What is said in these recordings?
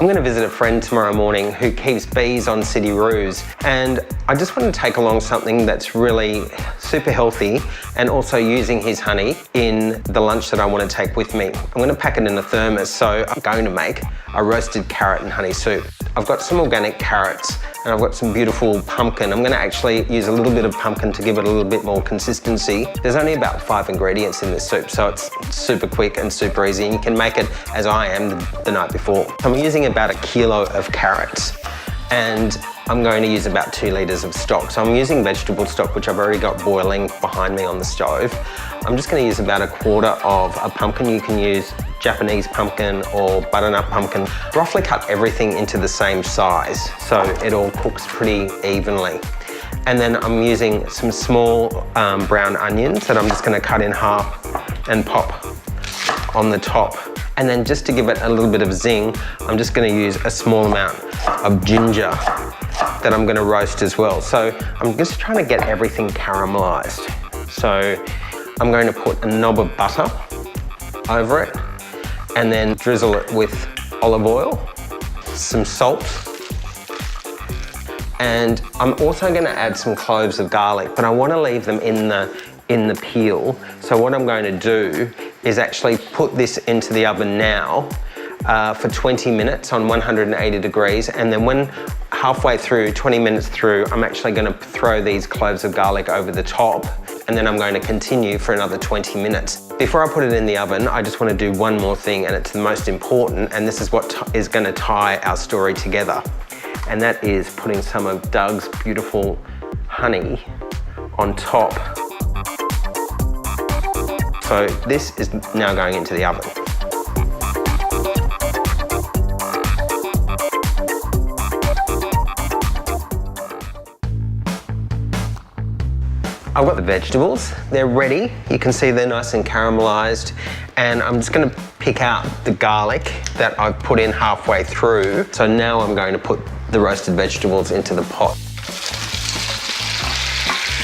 I'm going to visit a friend tomorrow morning who keeps bees on city roofs, and I just want to take along something that's really super healthy and also using his honey in the lunch that I want to take with me. I'm going to pack it in a thermos, so I'm going to make a roasted carrot and honey soup. I've got some organic carrots and I've got some beautiful pumpkin. I'm going to actually use a little bit of pumpkin to give it a little bit more consistency. There's only about 5 ingredients in this soup, so it's super quick and super easy, and you can make it as I am the night before. I'm using about 1 kilo of carrots, and I'm going to use about 2 litres of stock. So I'm using vegetable stock, which I've already got boiling behind me on the stove. I'm just going to use about 1/4 of a pumpkin. You can use Japanese pumpkin or butternut pumpkin. Roughly cut everything into the same size so it all cooks pretty evenly. And then I'm using some small brown onions that I'm just going to cut in half and pop on the top. And then just to give it a little bit of zing, I'm just going to use a small amount of ginger that I'm going to roast as well. So I'm just trying to get everything caramelized. So I'm going to put a knob of butter over it and then drizzle it with olive oil, some salt, and I'm also going to add some cloves of garlic, but I want to leave them in the peel. So what I'm going to do is actually put this into the oven now for 20 minutes on 180 degrees, and then when halfway through, 20 minutes through, I'm actually going to throw these cloves of garlic over the top, and then I'm going to continue for another 20 minutes. Before I put it in the oven, I just want to do one more thing, and it's the most important, and this is what is going to tie our story together, and that is putting some of Doug's beautiful honey on top. So this is now going into the oven. I've got the vegetables, they're ready. You can see they're nice and caramelized, and I'm just gonna pick out the garlic that I've put in halfway through. So now I'm going to put the roasted vegetables into the pot.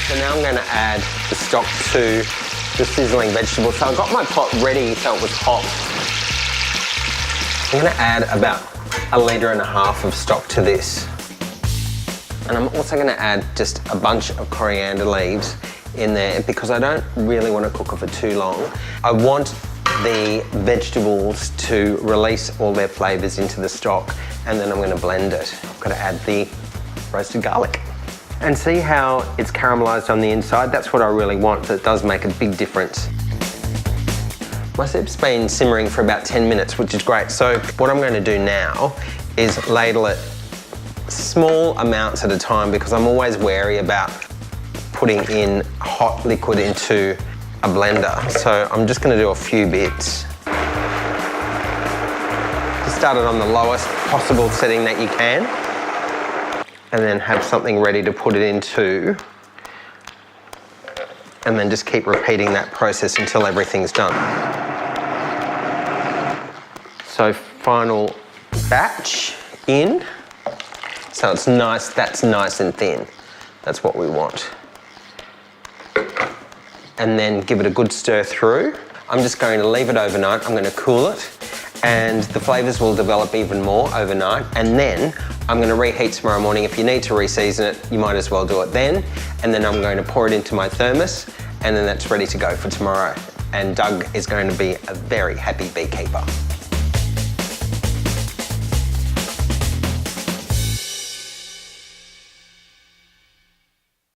So now I'm gonna add the stock to the sizzling vegetables. So I got my pot ready so it was hot. I'm gonna add about 1.5 litres of stock to this. And I'm also going to add just a bunch of coriander leaves in there because I don't really want to cook it for too long. I want the vegetables to release all their flavours into the stock, and then I'm going to blend it. I've got to add the roasted garlic. And see how it's caramelised on the inside? That's what I really want, so it does make a big difference. My soup's been simmering for about 10 minutes, which is great. So what I'm going to do now is ladle it small amounts at a time, because I'm always wary about putting in hot liquid into a blender. So I'm just going to do a few bits. Just start it on the lowest possible setting that you can, and then have something ready to put it into, and then just keep repeating that process until everything's done. So final batch in. So it's nice, that's nice and thin. That's what we want. And then give it a good stir through. I'm just going to leave it overnight. I'm going to cool it, and the flavours will develop even more overnight. And then I'm going to reheat tomorrow morning. If you need to reseason it, you might as well do it then. And then I'm going to pour it into my thermos, and then that's ready to go for tomorrow. And Doug is going to be a very happy beekeeper.